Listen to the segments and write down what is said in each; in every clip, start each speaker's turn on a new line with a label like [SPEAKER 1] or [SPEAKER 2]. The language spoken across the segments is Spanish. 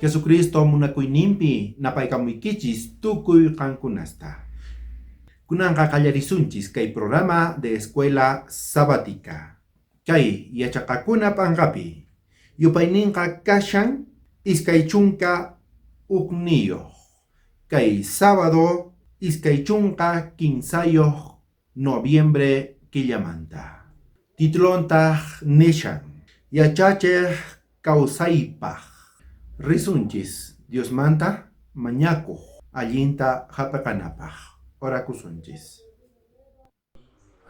[SPEAKER 1] Jesucristo munakuyninpi napaykamuykichis tukuy qankunasta. Kunanqa qallarisunchis kay programa de escuela sabática. Kay yachaqakuna p'anqapi yupayninqa kashan iskay chunka ukniyuq. Kay sábado iskay chunka kinsayuq noviembre killamanta. Titulontaj nishan yachacheq kawsaypaq. Risunchis Dios manta mañakuq allinta hap'aqanapaq. Orakusunchis.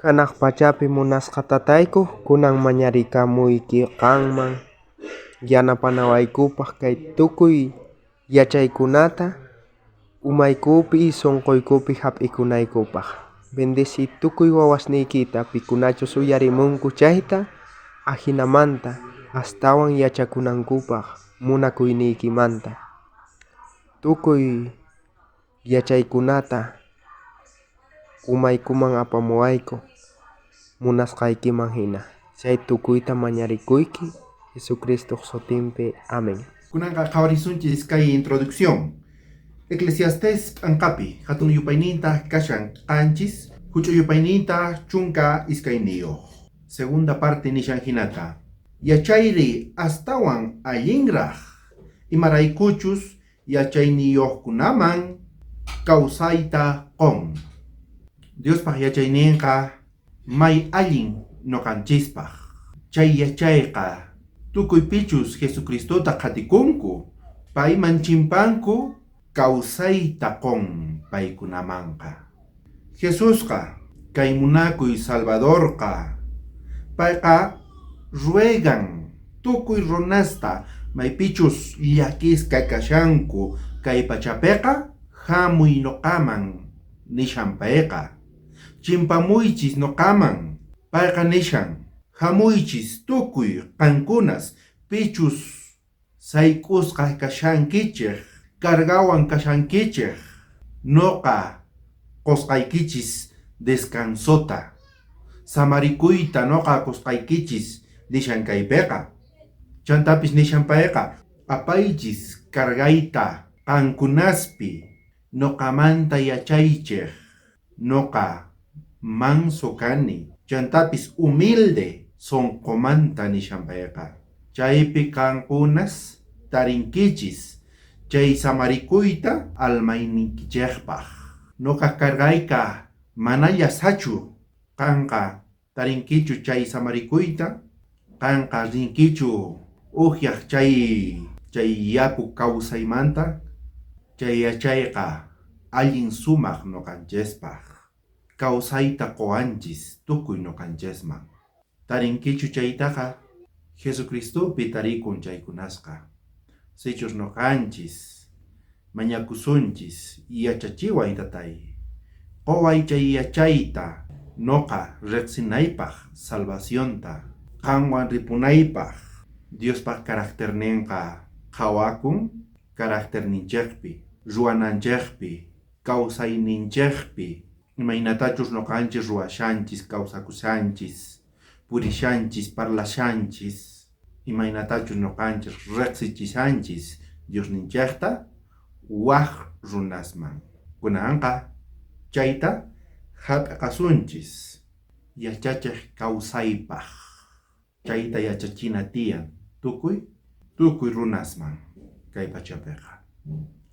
[SPEAKER 2] Hanaq pachapi munasqa tatayku kunan mañarikamuyki qanman yanapanawaykupak kay tukuy yachaykunata umaykupi sunquykupi hap'ikunaykupaq. Bendeci tukuy wawasniykita pikunachus uyarimunku chayta ahinamanta astawan yachakunankupaq munakuyniykimanta. Tukuy yachaykunata umaykuman apamuwayku munasqaykiman hina. Chay tukuyta mañarikuyki Jesucristo sutinpi. Amén.
[SPEAKER 1] Kunanqa qhawarisunchis kay introducción. Eclesiastés p'anqapi hatun yupayninta kashan qanchis huch'uy yupayninta chunka iskayniyuq. Segunda parte nishan hinata. Yachayri astawan allinraq imaraykuchus yachayniyuqkunaman kawsayta qon. Diospaq yachayninqa may allin noqanchispaq. Chay yachayqa tukuypichus Jesucristota qatikunku payman chimpanku kawsayta qon paykunamanqa. Jesusqa kay munakuy Salvadorqa payqa ruegan tukuy runasta maypichus llakisqa kashanku kay pachapiqa hamuy noqaman nishan payqa. Chimpamuychis noqaman payqa nishan hamuychis tukuy qankunas pichus sayk'usqa kashankichik kargawan kashankichik noqa qusqaykichis descansota samarikuyta noqa qusqaykichis nishan kaypiqa. Chantapis nishan payqa apaychis kargayta qankunaspi noqamanta yachaychik noqa manso kani chantapis humilde sonqomanta nishan payqa. Chaypi qankunas tarinkichis chay samarikuyta almayninkichikpaq. Noqa kargayqa manalla sachu qanqa tarinkichu chay samarikuyta qanqa rinkichu uhyaq chay yaku kawsaymanta. Chay yachayqa allin sumaq noqanchispaq. Kawsayta qowanchis tukuy noqanchisman. Tarinkichu chaytaqa Jesucristopi tarikun chaykunasqa. Sichus noqanchis mañakusunchis yachachiway tatay. Qoway chay yachayta noqa riqsinaypaq salvacionta qanwan ripunaypaq. Diospaq carácterninqa qhawakun carácterninchikpi, ruwananchikpi, kawsayninchikpi imaynatachus noqanchis ruwashanchis, kawsakusanchis, purishanchis, parlashanchis, imaynatachus noqanchis riqsichishanchis Diosninchikta waq runasman. Kunanqa chayta hap'qasunchis yachachiq kawsaypaq. Chayta yachachina tiyan tukuy runasman kay pachapiqa.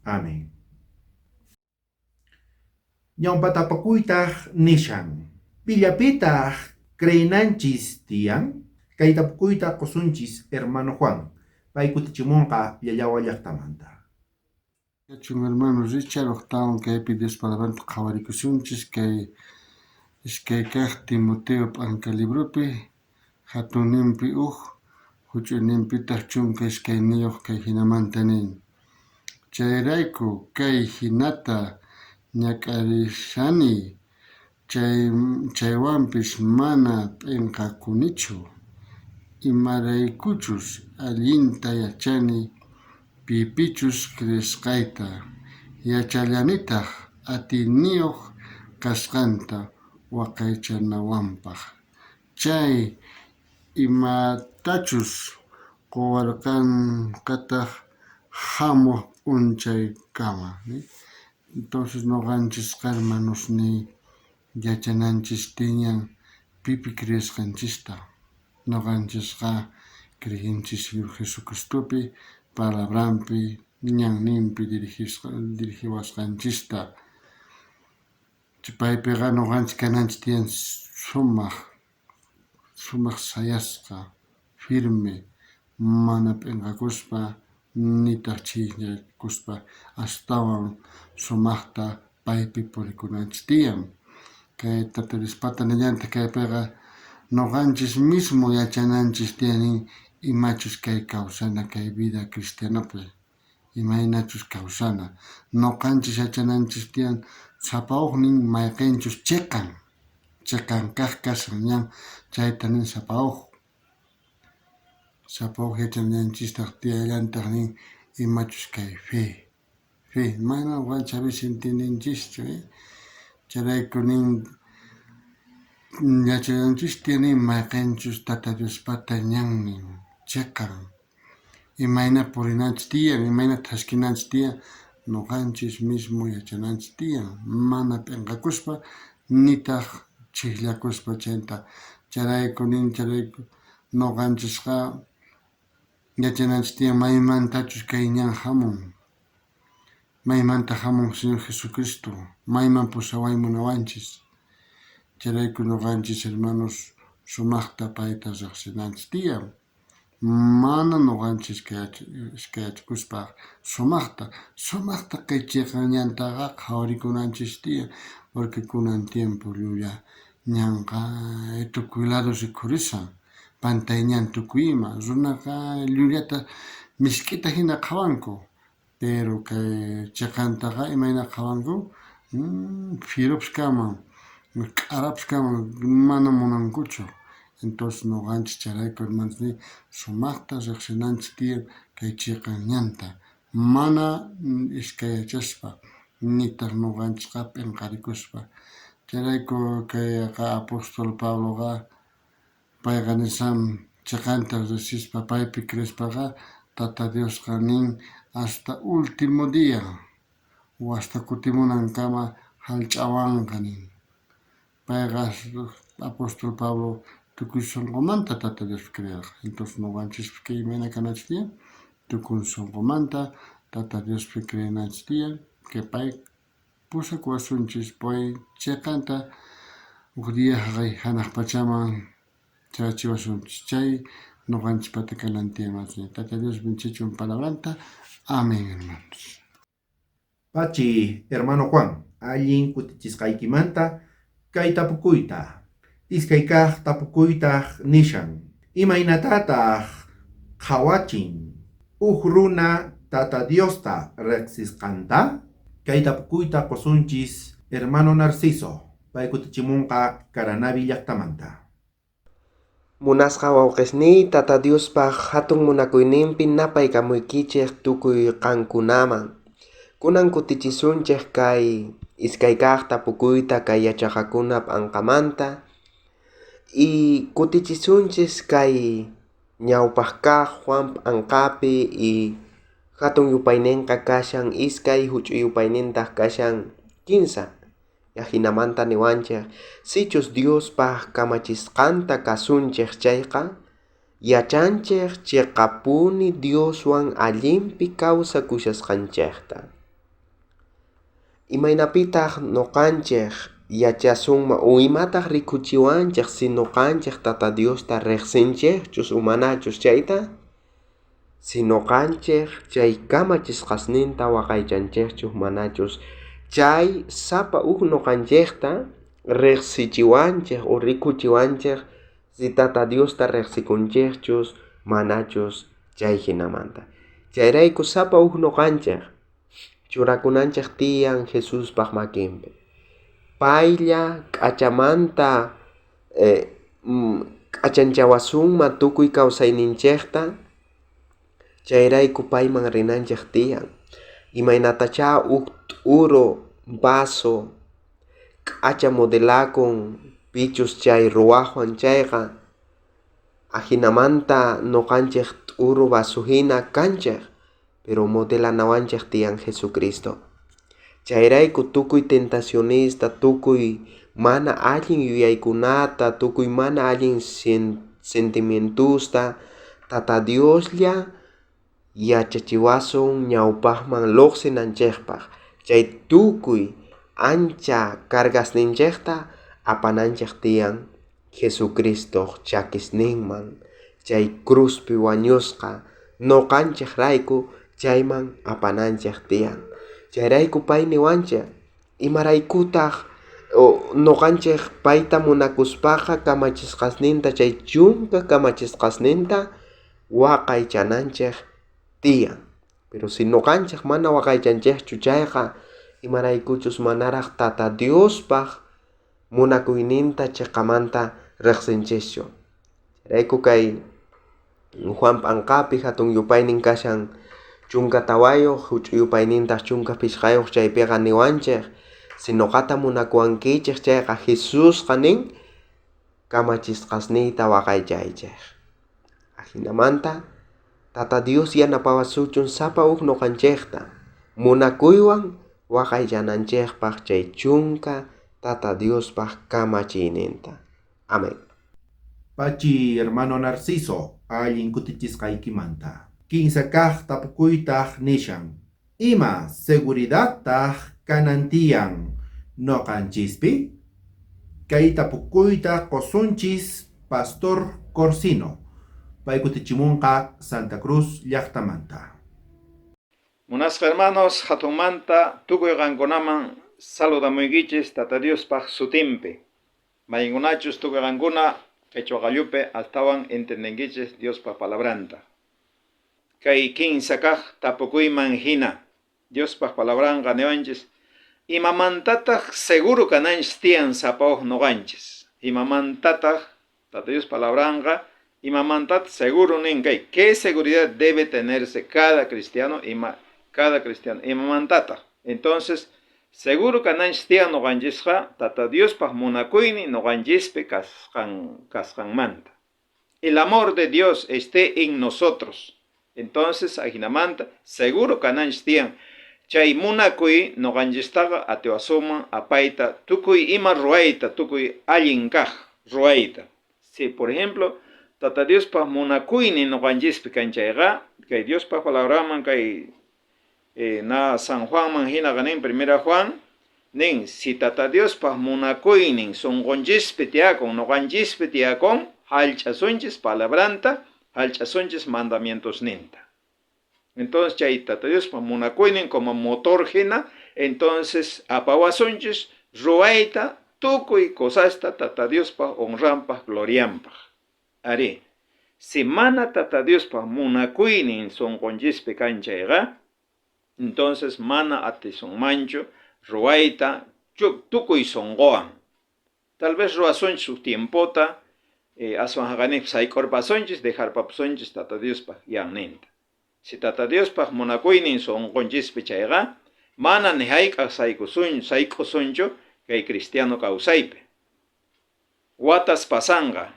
[SPEAKER 1] Amén. Ñawpatapakuytaq nishan pillapitaq creinanchis tiyan kay tapukuyta qusunchis hermano Juan pay kutichimunqa Llallawa llaqtamanta.
[SPEAKER 3] Kachun hermano Richard octawan kaypi Dios palabranta qhawarikusunchis kay iskay kaq Timoteo p'anqa librupi hatunninpi huch'uyninpitaq chunka iskayniyuq kay hinamanta nin. Chayrayku kay hinata ñak'arishani chaywanpis mana p'inqakunichu imaraykuchus allinta yachani pipichus cresqayta yachallanitaq atiniyuq kasqanta waqaychanawanpaq. Chay imatachus quwarqanqataq hamuq p'unchaykama. Entonces noqanchikqa hermanos yachananchis tiyan pipi creyasqanchista. Noqanchikqa creyinchis Señor Jesucristopi, palabranpi, ñanninpi dirigiwasqanchista. Paypiqa noqanchik kananchik tiyan sumaq sayasqa, firme, mana p'inqakuspa, nitaq ch'iqnikuspa, astawan sumaqta paypi purikunanchik tiyan. Kay Tata Diospata nillantaq kaypiqa noqanchis mismo yachananchis tiyanin imachus kay kawsana kay vida cristianopi, imaynachus kawsana. Noqanchis yachananchis tiyan sapawuqnin mayqinchus chiqan kaq kashan ñan chayta nin sapawuq yachananchistaq tiyallantaq nin imachus kay fe, mana noqanchis a veces entendinchikchu, chayraykun nin yachananchis tiyanin mayqinchus Tata Diospata ñannin chiqan, imayna purinanchis tiyan, imaynata haskinanchis tiyan, noqanchis mismo yachananchis tiyan, mana p'inqakuspa nitaq ch'iqllakuspa chayta. Chayrayku noqanchisqa yachananchis tiyan maymantachus kay ñan hamun, maymanta hamun Señor Jesucristo, mayman pusaway munawanchis. Chayrayku noqanchis hermanos sumaqta payta riqsinanchis tiyan, mana noqanchis eskayachikuspa sumaqta kay chiqanñantaqa qhawarikunanchis tiyan, porque kunan tiempo llulla ñanqa tukuy lado rikhurishan, pantay ñan tukuy ima. Runaqa llullata misk'ita hina qhawanku, pero kay chiqantaqa imayna qhawanku, firupas kama, k'arapas kama mana munankuchu. Entonces noqanchis chayrayku hermanos sumaqta riqsinanchis tiyan kay chiqan ñanta, mana iskayachaspa, nitaq noqanchikqa p'inqarikuspa. Chayrayku kayqa apóstol Pabloqa payqa nishan chiqanta riqsispa paypi creyispaqa Tata Diosqa nin hasta último día o hasta kutimunankama hallch'awanqa nin. Payqa apóstol Pablo tukuy sunqumanta Tata Diospi creyarqa. Entonces noqanchis kay imayna kananchis tiyan tukuy sunqumanta Tata Diospi creyananchis tiyan, que pay pusakuwasunchis pay chiqanta uk día haqay hanaq pachaman charachiwasunchis. Chay noqanchispata kanan tiyan. Tata Dios bendichun palabranta. Amén, hermanos.
[SPEAKER 1] Pachi, hermano Juan, allin kutichisqaykimanta kay tapukuyta. Iskaykaq tapukuytaq nishan. Imaynatataq qhawachin runa Tata Diosta riqsisqanta? Kay tapukuyta qusunchis hermano Narciso, pay kutichimunqa Caranavi llaqtamanta.
[SPEAKER 2] Munasqa wawqisniy Tata Diospaq hatun munakuyninpi napaykamuykichik tukuy qankunaman. Kunan kutichisunchik kay iskaykaq tapukuyta kay yachaqakuna p'anqamanta y kutichisunchis kay ñawpaq kaq Juan p'anqapi y hatun yupayninqa kashan iskay huch'uy yupaynintaq kashan 15. Hinamanta niwanchik sichus Diospaq kamachisqanta kasunchik chayqa yachanchik chiqapuni Dioswan allinpi kawsakushasqanchikta. Imaynapitaq noqanchik yachasunman o imataq rikuchiwanchik si noqanchik Tata Diosta riqsinchikchus o manachus chayta? Si noqanchik chay kamachisqasninta waqaychanchikchus manachus chay sapa noqanchikta riqsichiwanchik o rikuchiwanchik si Tata Diosta riqsikunchikchus manachus chay hinamanta. Chayrayku sapa noqanchik churakunanchik tiyan Jesuspaq makinpi. Paylla k'achamanta k'achanchawasunman tukuy kawsayninchikta, chayrayku payman rinanchik tiyan. Imaynatachá t'uru vaso k'acha modelakun pichus chay ruwaqwan chayqa hinamanta noqanchik t'uru vaso hina kanchik, pero modelanawanchik tiyan Jesucristo. Chayrayku tukuy tentacionista, tukuy mana allin yuyaykunata, tukuy mana allin sentimientusta Tata Dioslla yachachiwasun ñawpaqman lluqsinanchikpaq. Chay tukuy ancha cargasninchikta apananchik tiyan Jesucristo chakisninman, chay cruzpi wañusqa noqanchik rayku chayman apananchik tiyan. Chayrayku pay niwanchik imaraykutaq noqanchik payta munakuspaqa kamachisqasninta chay chunka kamachisqasninta waqaychananchik tiyan. Pero si noqanchik mana waqaychanchikchu chayqa imaraykuchus manaraq Tata Diospaq munakuyninta chiqamanta riqsinchikchu. Chayrayku kay Juan P'anqapi hatun yupaynin kashan chunka tawayuq, huch'u yupaynintaq chunka pichqayuq chaypiqa niwanchik si noqata munakuwankichik chayqa Jesusqa nin kamachisqasniyta waqaychaychik. Hinamanta Tata Dios yanapawasuchun sapa huk noqanchikta munakuywan waqaychananchikpaq chay chunka Tata Diospaq kamachiyninta. Amén.
[SPEAKER 1] Pachi hermano Narciso, allin kutichisqaykimanta. Kinsa kaq tapukuytaq nishan. Ima seguridadtaq kanantiyan noqanchispi? Kay tapukuyta qosunchis Pastor Corsino. Pay kutichimunqa Santa Cruz llaqtamanta.
[SPEAKER 4] Munasqa hermanos, hatunmanta tukuy qankunaman saludamuykichis Tata Diospaq sutinpi. Mayinkunachus tukuy qankuna qhichwa qallupi astawan entendenkichis Diospaq palabranta. Kay kinsa kaq tapukuyman hina Diospaq palabranqa niwanchis imamantataq seguro kananchis tiyan sapawuq noqanchis. Imamantataq Tata Dios palabranqa imamantataq seguro nin kay. ¿Qué seguridad debe tenerse cada cristiano imamantataq? Entonces seguro kananchis tiyan noqanchisqa Tata Diospaq munakuynin noqanchispi kasqanmanta. El amor de Dios esté en nosotros. Entonces ajinamanta seguro kananchis tiyan chay munakuy noqanchistaqa atiwasuman apayta tukuy ima ruayta, tukuy allin kaq ruayta. Si por ejemplo Tata Diospaq munakuynin noqanchispi kanchayqa kay Diospaq palabraman kay na San Juanman hinaqa nin primera Juan nin si Tata Diospaq munakuynin sunqunchishpi tiyakun noqanchispi tiyakun hallch'asunchis palabranta, hallch'asunchis mandamientos ninta. Entonces chay Tata Diospaq munakuynin como motor hina, entonces apawasunchis ruayta tukuy cosasta Tata Diospaq honranpaq glorianpaq. Ari, si mana Tata Diospaq munakuynin sunqunchishpi kanchayqa, entonces mana atisunmanchu ruayta tukuy sunquwan. Tal vez ruasunchis tiempota aswan haqanipis sayk'urpasunchis dejarpapasunchis Tata Diospaq yanninta. Si Tata Diospaq munakuynin sunqunchishpi chayqa mana ni hayk'aq sayk'usunchu kay cristiano kawsaypi. Watas pasanqa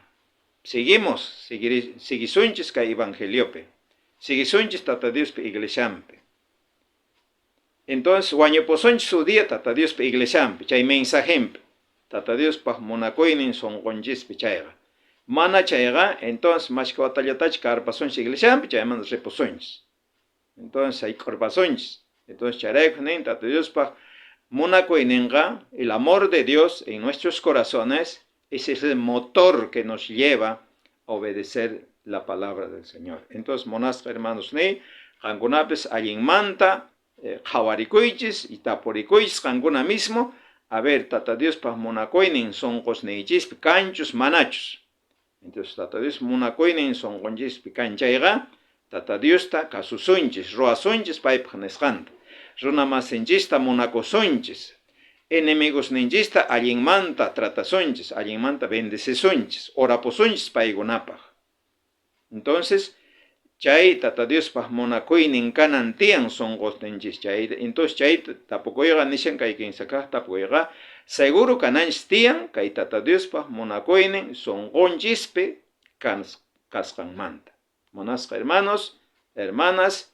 [SPEAKER 4] sigisunchis kay evangeliopi. Sigisunchis Tata Diospi iglesiampi. Entonces wañupusunchis su día Tata Diospi iglesiampi, chay mensajempi. Tata Diospaq munakuynin sunqunchishpi chayqa. Mana chayqa, entonces mashka watallatachi karpasunchis iglesiampi, chaymanta ripusunchis. Entonces hay korpasunchis. Entonces chayrayku nin Tata Diospaq munakuyninqa, el amor de Dios en nuestros corazones ese es el motor que nos lleva a obedecer la palabra del Señor. Entonces monasqa hermanos ni qankunapis allinmanta qhawarikuychis y tapurikuychis qankuna mismo a ver Tata Diospaq munakuynin sunqusniychispi kanchus manachus. Entonces Tata Dios munakuynin sunqunchispi kanchayqa Tata Diosta kasusunchis, ruasunchis paypaq nisqanta. Runa masinchista munakusunchis, enemigos ninchista allinmanta tratasunchis, allinmanta bendecisunchis, orapusunchis paykunapaq. Entonces chay Tata Diospaq munakuynin kanan tiyan sunqusninchis chay. Entonces chay tapukuyqa nishan kay kinsa kaq tapukuyqa seguro kananchis tiyan kay Tata Diospaq munakuynin sunqunchispi kasqanmanta. Monasqa hermanos, hermanas,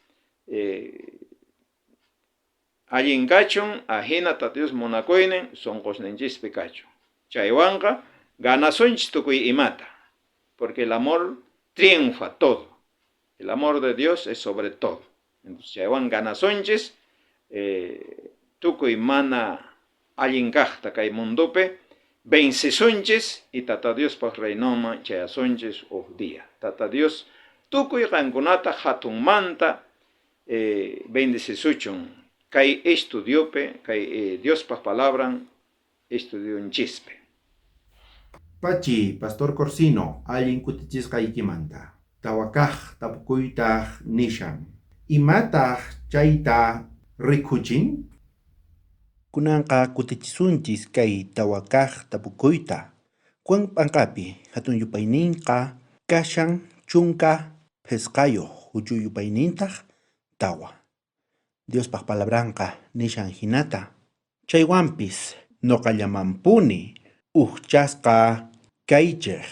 [SPEAKER 4] allin kachun, ajina Tata Dios munakuynin sonqosninchispi kachun. Chaywanqa ganasunchis tukuy imata, porque el amor triunfa todo. El amor de Dios es sobre todo. Entonces, chaywan ganasunchis tukuy mana allin kaqta kay mundupi vencisunchis y Tata Dios paq reinoma chayasunchis día. Tata Dios tukuy qankunata hatunmanta bendicisuchun kay estudiope, kay Dios paq palabran estudiunchispe.
[SPEAKER 1] Pachi, Pastor Corsino, allin kutichishqaykimanta. Tawakaq tapukuytaq nishan. Imataq chayta rikuchin?
[SPEAKER 5] Kunanqa kutichisunchis kay tawakaq tapukuyta. Kwan p'anqapi hatun yupayninqa kashan chunka phisqayuq huchu yupaynintaq tawa. Diospaq palabranqa nishan hinata. Chaywanpis noqallamampuni uhchasqa kaychik.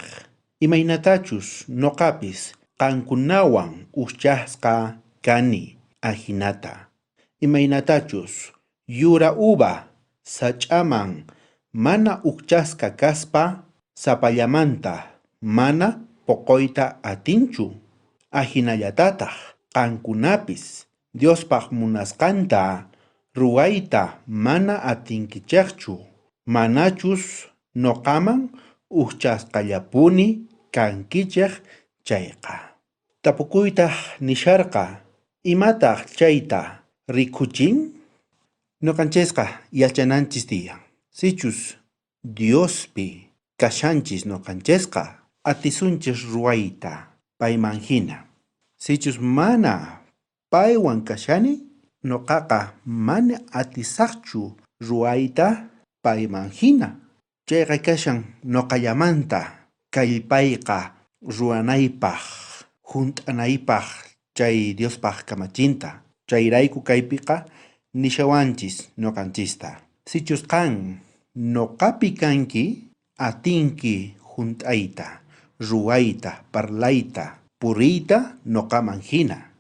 [SPEAKER 5] Imaynatachus noqapis qankunawan uhchasqa kani ahinata. Imaynatachus yura uva sach'aman mana ukchasqa kaspa sapallamanta mana poqoyta atinchu. Ahinallatataq qankunapis Diospaq munasqanta ruwayta mana atinkichaqchu. Manachus noqaman uhchasqallapuni kankichaq chayqa. Tapukuytaq nisharqa imataq chayta rikuchin? Noqanchisqa yachananchis tiyan. Sichus Diospi kashanchis noqanchisqa atisunchis ruwayta payman hina. Sichus mana paywan kashani noqaqa mana atisaqchu ruwayta payman hina. Chayqa kashan noqallamanta kallpayqa ruwanaypaq, hunt'anaypaq chay Diospaq kamachinta. Chayrayku kaypiqa nishawanchis noqanchista. Sichus qan noqapi kanki atinki hunt'ayta, ruwayta, parlayta, puriyta noqaman hina.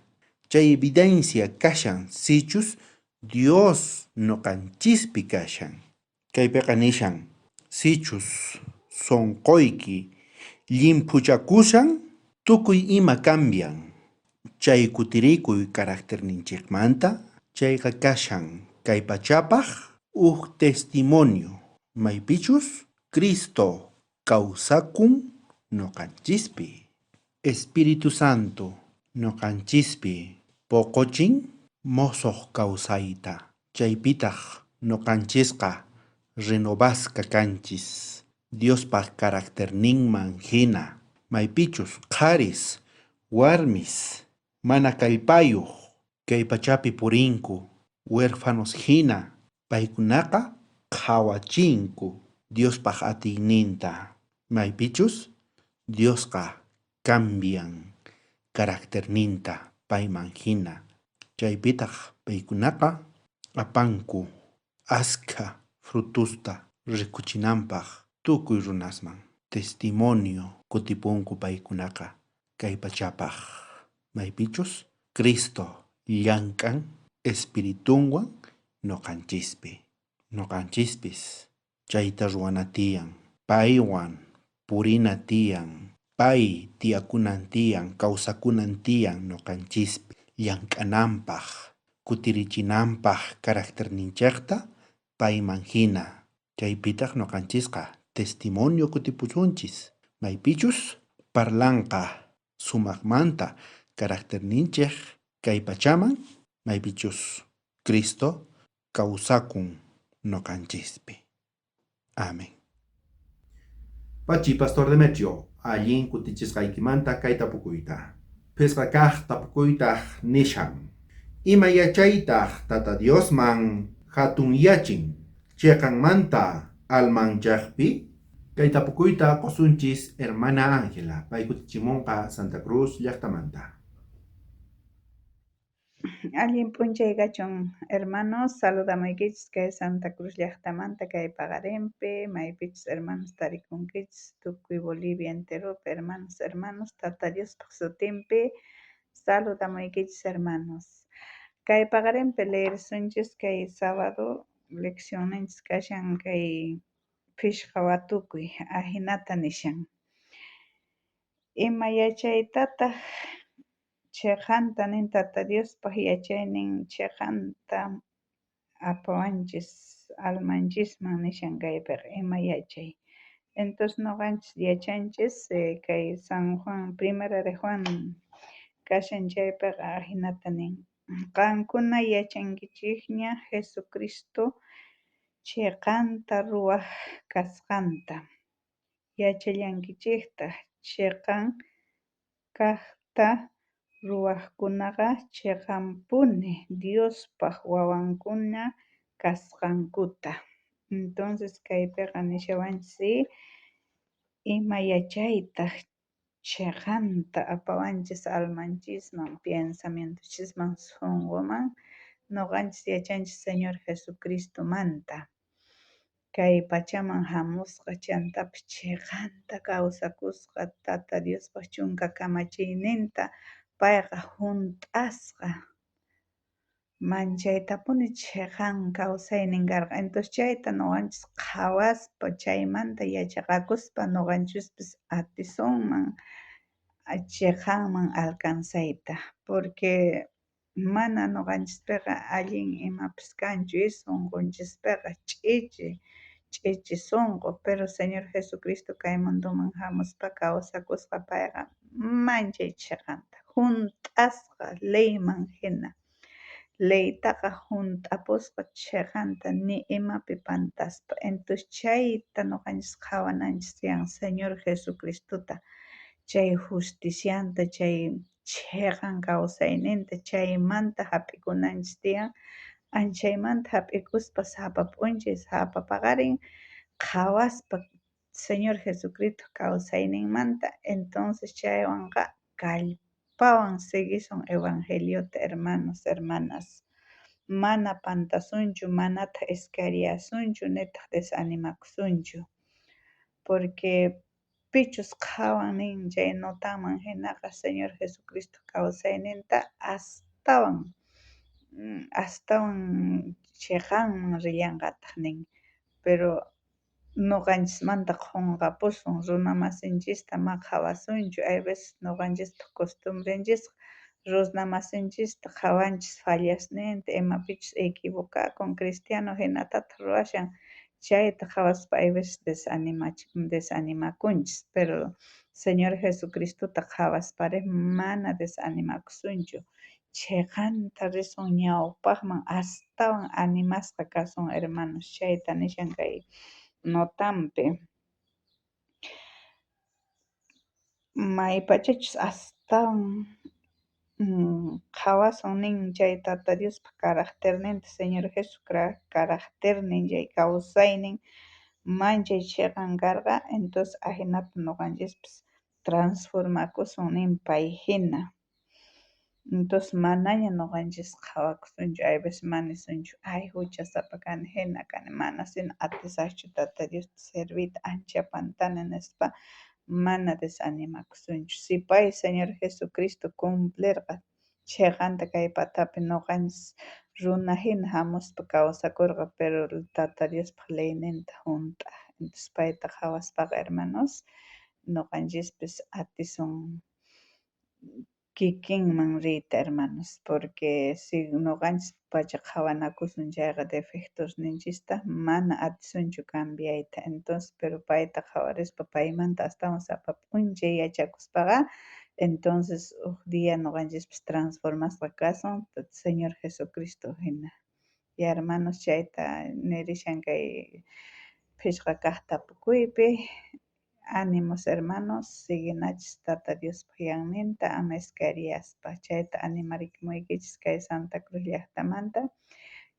[SPEAKER 5] Chay evidencia kashan sichus Dios noqanchispi kashan. Kaypiqa nishan sichus sonqoyki llimpuchakushan tukuy ima cambian. Chay kutirikuy carácterninchikmanta chayqa kashan kay pachapaq testimonio maypichus Cristo kawsakun noqanchispi. Espíritu Santo noqanchispi poqochin mosoq kawsayta. Chaypitaq noqanchisqa renovasqa kanchis. Diospaq carácterninman hina maypichus qaris warmis mana kallpayuq kay pachapi purinku huérfanos hina paykunaqa qhawachinku Diospaq atiyninta. Maypichus Diosqa cambian carácterninta payman hina. Chaypitaq paykunaqa apanku askha frutusta rikuchinanpaq tukuy runasman. Testimonio kutipunku paykunaqa kay pachapaq. Maypichus Cristo llank'an espiritunwan noqanchispi. Noqanchispis chayta ruwana tiyan, paywan purina tiyan, pay tiyakunan tiyan, kawsakunan tiyan noqanchispi llank'ananpaq, kutirichinanpaq carácterninchikta payman hina. Chaypitaq noqanchisqa testimonio kutipusunchis. Maypichus parlanqa sumaqmanta carácterninchik kay pachaman maypichus Cristo kawsakun noqanchispi. Amén.
[SPEAKER 1] Pachi, Pastor Demetrio, allin kutichisqaykimanta kay tapukuyta. Pisqa kaq tapukuytaq nishan. Ima yachaytaq Tata Diosman hatun yachin chayqanmanta almanchaqpi? Kay tapukuyta qosunchis hermana Ángela, pay kutichimunqa Santa Cruz llaqtamanta.
[SPEAKER 6] Allin p'unchay kachun hermanos, saludamaykichis kay Santa Cruz llaqtamanta kay Paqarinpi, maypichis hermanos tarikunkichis tukuy Bolivia enteropi hermanos Tata Diospaq sutinpi, saludamaykichis hermanos. Kay paqarinpi leersunchis kay sábado leccionninchis kashan kay phishqa watukuy ahinata nishan. Ima yachaytataq chiqanta nin Tata Diospaq yachaynin chiqanta apawanchis almanchisman nishan kaypiqa ima yachay. Entonces ñuqanchis yachanchis kay San Juan, Primera de Juan kashan chaypiqa ahinata nin. Qankuna yachankichikña Jesucristo chiqanta ruwaq kasqanta. Yachallankichiktaq chiqan kaqta ruwaqkunaqa chiqanpuni Diospaq wawankuna kasqankuta. Entonces kaypiqa nishawanchis si ima yachaytaq chiqanta apawanchis almanchisman, pensamientochisman, sunquman ñuqanchis yachanchis Señor Jesucristomanta. Kay pachaman hamusqa chantapis chiqanta kawsakusqa Tata Diospaq chunka kamachiyninta payqa hunt'asqa manchaytapuni chiqan kawsaynin karqa. Entonces chayta ñuqanchis qhawaspa chaymanta yachaqakuspa ñuqanchispis atisunman chiqanman alcanzayta, porque mana ñuqanchispiqa allin imapis kanchu sunqunchispiqa ch'ichi sunqu, pero Señor Jesucristo kay munduman hamuspa kawsakusqa payqa manchay chiqanta, hunt'asqa leyman hina. Leytaqa hunt'apusqa chiqanta ni imapi pantaspa. Entonces chayta ñuqanchis qhawananchis tiyan Señor Jesucristota, chay justicianta, chay chiqan kawsayninta chaymanta hap'ikunanchis tiyan, anchaymanta hap'ikuspa sapa p'unchay, sapa paqarin qhawaspa Señor Jesucristo kawsayninmanta, entonces chaywanqa kallpawan siguisun evangeliota hermanos, hermanas. Mana pantasunchu, manata escariasunchu nitaq desanimakusunchu, porque pichus qhawan nin chay notanman hinaqa Señor Jesucristo kawsayninta astawan chiqanman rillanqataq nin, pero ñuqanchismanta qunqapusun runa masinchista ma qhawasunchu, hay veces ñuqanchispaq costumbrenchisqa runa masinchista qhawanchis fallasninta imapichus equivocakun cristiano hinatataq ruwashan chayta qhawaspa hay veces desanimakunchis, pero Señor Jesucristota qhawasparin mana desanimakusunchu, chiqanta risun ñawpaqman astawan animasqa kasun hermanos, chayta nishan kay notanpi. Maypachachus astawan qhawasun nin chay Tata Diospaq caracterninta, Señor Jesu's caracternin chay kawsaynin manchay chiqan karqa, entonces ahinata ñuqanchispis transformakusun nin pay hina. Entonces manaña ñuqanchis qhawakusunchu, hay veces mana nisunchu ay huchasapa kani, hina kani, mana sino atisaqchu Tata Diosta servita anchapantani nispa mana desanimakusunchu. Si pay Señor Jesucristo cumplirqa chiqanta kay patapi ñuqanchis runa hina hamuspa kawsakurqa, pero Tata Diospaq leyninta hunt'aq, entonces payta qhawaspaqa hermanos ñuqanchispis atisun kikinman riyta hermanos, porque si ñuqanchis pacha qhawanakusun chayqa defectosninchista mana atisunchu cambiayta, entonces pero payta qhawarispa paymanta astawan sapa p'unchay yachakuspaqa, entonces uj dia ñuqanchispis transformasqa kasun Señor Jesucristo hina. Ya hermanos chayta nirishan kay phishqa kaq tapukuypi, ánimos hermanos, siginachis Tata Diospaq yanninta ama escariaspa, chayta animarikamuykichis kay Santa Cruz llaqtamanta,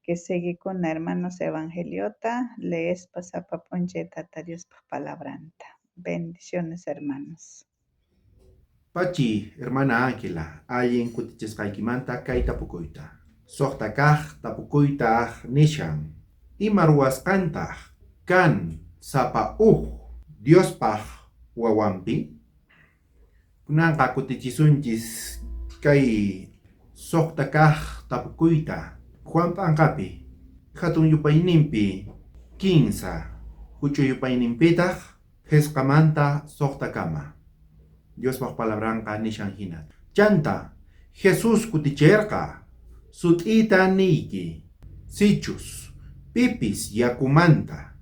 [SPEAKER 6] que seguikuna hermanos evangeliota leespa sapa p'unchay Tata Diospaq palabranta. Bendiciones hermanos.
[SPEAKER 1] Pachi, hermana Ángela, allin kutichishqaykimanta kay tapukuyta. Suqta kaq tapukuyta nishan. Ima ruwasqantaq kan sapa Diospaq wawanpi? Kunanqa kutichisunchis kay soqta kaq tapukuyta Juan p'anqapi hatun yupayninpi kinsa huchu yupayninpitaq Jesqamanta soqta kama Diospaq palabranqa nishan hina chanta Jesus kuticherqa sut'ita niyki sichus pipis yakumanta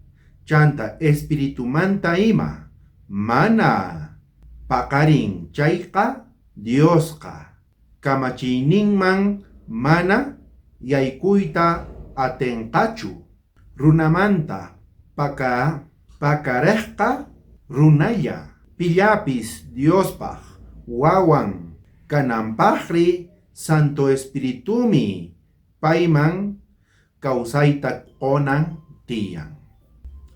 [SPEAKER 1] chanta espiritumanta ima mana paqarin chayqa Diosqa kamachiyninman mana yaykuyta atenqachu runamanta paqariqqa runalla pillapis Diospaq wawan kananpaqri Santo Espiritumi payman kawsayta qonan tiyan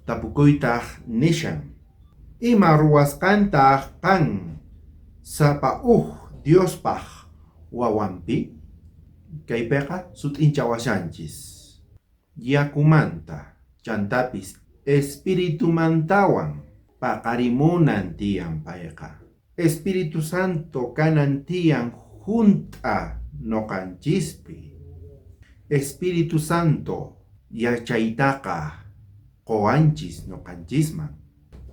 [SPEAKER 1] tapukuytaq nishan ima ruwasqantaq qan sapa Diospaq wawanpi kaypiqa sut'inchawashanchis yakumanta chantapis espiritumantawan paqarimunan tiyan payqa Espiritu Santo kanan tiyan junta noqanchispi Espiritu Santo yachaytaqa qowanchis noqanchisman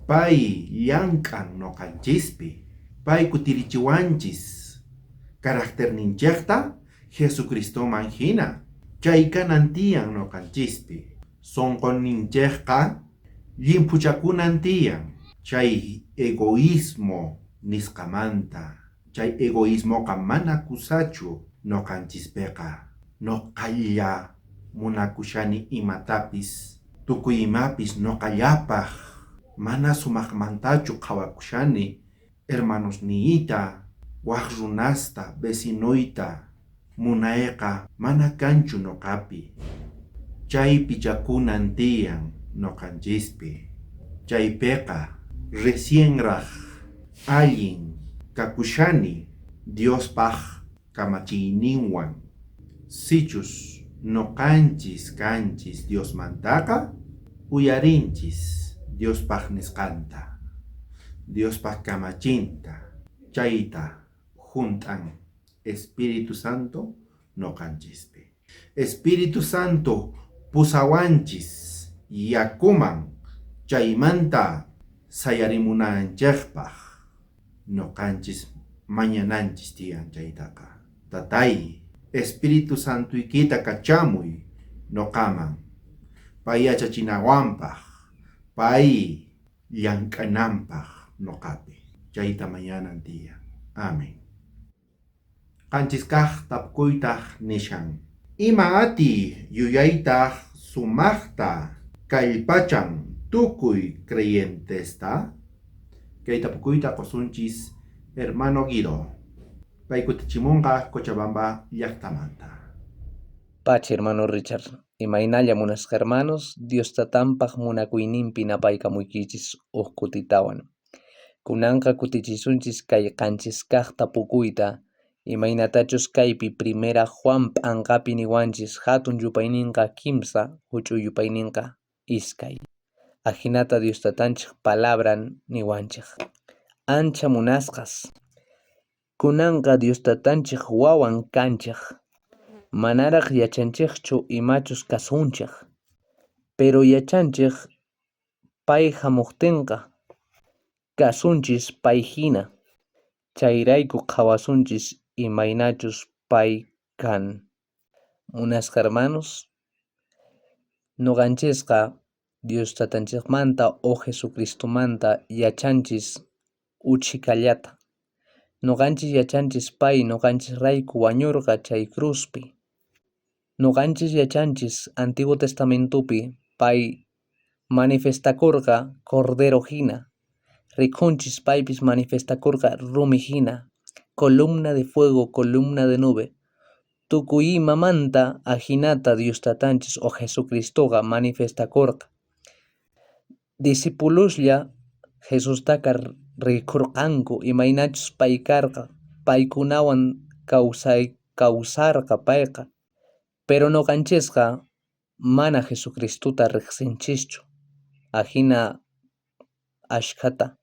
[SPEAKER 1] pay llank'an noqanchispi pay kutirichiwanchis karakterninchikta Jesucristoman hina chay kanan tiyan noqanchispi sonqonninchikqa llimpuchakunan tiyan chay egoísmo nisqamanta chay egoísmoqa mana kusachu noqanchispiqa noqalla munakushani imatapis tukuy imapis noqallapaq mana sumaqmantachu qhawakushani hermanos niyita waq runasta vecinuyta munayqa mana kanchu noqapi chay pichakunan tiyan noqanchispi chaypiqa recienraq allin kakushani Diospaq kamachiyninwan sichus noqanchis kanchis Diosmantaqa uyarinchis Diospaq nisqanta Diospaq kamachinta chayta juntan Espíritu Santo noqanchispi Espíritu Santo pusawanchis yakuman chaymanta sayarimunanchikpaq noqanchis mañananchis tiyan chaytaqa tatay Espíritu Santo ikita kachamuy noqaman pay yachachinawanpaq pay llank'ananpaq noqapi chayta mañanan tiyan amén qanchis kaq tapukuytaq nishan ima ati yuyaytaq sumaqta kallpachan tukuy creyentesta kay tapukuyta qosunchis hermano Guido pay kutichimunqa Cochabamba llaqtamanta
[SPEAKER 7] Pachi hermano Richard, imaynalla munasqa hermanos, Dios tatanpaq munakuyninpi napaykamuykichis kutitawan. Kunanqa kutichisunchis kay qanchis kaq tapukuyta, imaynatachus kaypi primera Juan p'anqapi niwanchis hatun yupayninqa kimsa, huch'uy yupayninqa iskay. Ahinata Dios tatanchik palabran niwanchik. Ancha munasqas. Kunanqa Dios tatanchik wawan kanchik. Manaraq yachanchikchu imachus kasunchik. Pero yachanchik pay hamuqtinqa kasunchis pay hina. Chayrayku qhawasunchis imaynachus pay kan. Munasqa hermanos, nuqanchisqa Dios tatanchikmanta o Jesucristomanta yachanchis uchikallata. Nuqanchis yachanchis pay nuqanchis rayku wañurqa chay cruzpi. Nuqanchis yachanchis Antiguo Testamentopi pay manifestakurqa Cordero hina. Rikunchis paypis manifestakurqa rumi hina. Columna de fuego, columna de nube. Tukuy imamanta ahinata Dios tatanchis o Jesucristoqa manifestakurqa. Discipuluslla Jesustaqa rikurqanku imaynachus pay karqa, paykunawan kawsarqa payqa. Pero nuqanchisqa mana Jesucristuta riqsinchischu. Ahina ashkhata.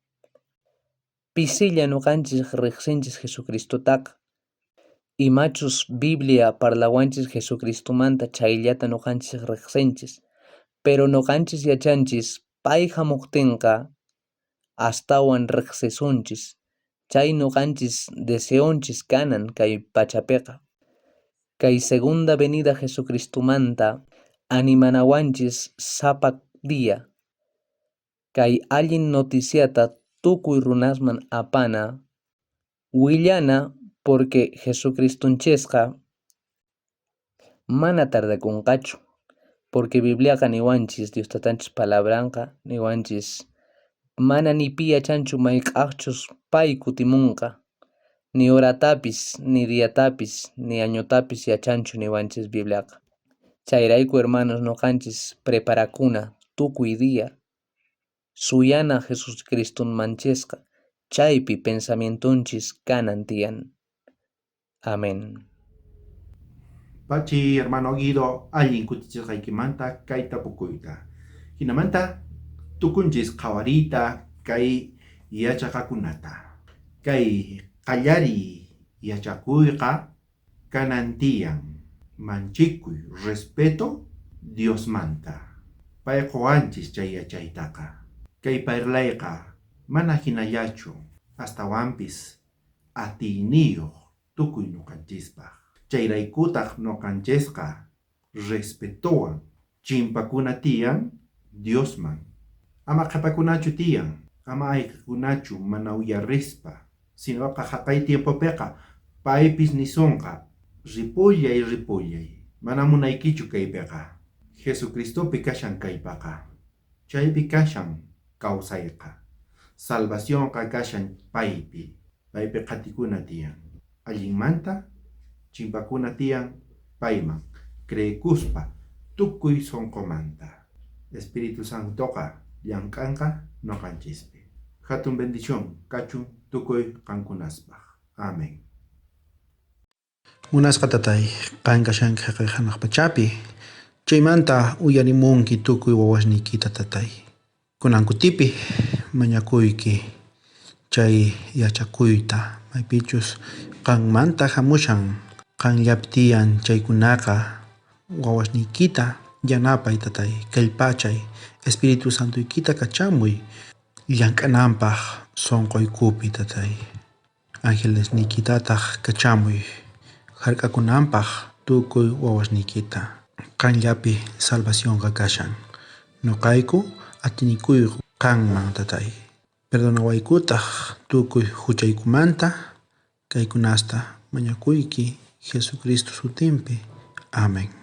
[SPEAKER 7] Pisilla nuqanchis riqsinchis Jesucristutaqa. imachus Biblia parlawanchis Jesucristumanta chayllata noqanchis riqsinchis, pero noqanchis yachanchis pay hamuqtinqa astawan riqsisunchis. Chay noqanchis deseonchis kanan kay pachapiqa. Kay segunda venida Jesucristumanta animanawanchis sapa dia. Kay allin noticiata tukuy runasman apana willana porque Jesucristunchesqa mana tardakunqachu. Porque Bibliaqa niwanchis Dios tatanchis palabranqa niwanchis mana ni piyachanchu mayk'aqchus pay kutimunqa. Ni horatapis, ni diatapis, ni añotapis yachanchu niwanchis Bibliaqa. Chayrayku hermanos noqanchis preparakuna tukuy dia suyana Jesucristunmanchesqa chaypi pensamientunchis kanan tiyan. Amén.
[SPEAKER 1] Pachi hermano Guido allin kutichirqaykimanta kay tapukuyta. Hinamanta tukunchis qhawarita kay yachaqakunata. Kay qallari yachakuyqa kanan tiyan manchikuy respeto Dios manta. Pay qowanchis chay yachaytaqa. Kay parlayqa mana hinallachu astawanpis atiyniyuq tukuy nuqanchispaq. Chayraykutaq noqanchesqa respetuwan chimpakuna tiyan Diosman. Ama qhapakunachu tiyan, ama ayqikunachu mana uyarispa, sinoqa haqay tiempopiqa paypis nisunqa ripullay, mana munaykichu kaypiqa. Jesucristopi kashan kaypaqa. Chaypi kashan kawsayqa. Salvacionqa kashan paypi qatikuna tiyan. Allinmanta chimpakuna tiyan payman creekuspa tukuy sonqomanta. Espíritu Santoqa llank'anqa noqanchispi. Hatun bendición kachun tukuy qankunaspaq. Amén.
[SPEAKER 5] Munasqa tatay qan kashanki hanaq pachapi, chaymanta uyarimunki tukuy wawasniykita tatay. Kunan kutipi mañakuyki chay yachakuyta maypichus qanmanta hamushan qanllapi tiyan chaykunaqa wawasniykita yanapay tatay, kallpachay Espíritu Santuykita kachamuy llank'ananpaq sonqoykupi tatay. Angelesniykitataq kachamuy hark'akunanpaq tukuy wawasniykita. Qanllapi salvacionqa kashan. Nuqayku atinikuyku qanman tatay. Perdonawaykutaq tukuy huchaykumanta kaykunasta mañakuyki Jesucristo sutinpi. Amén.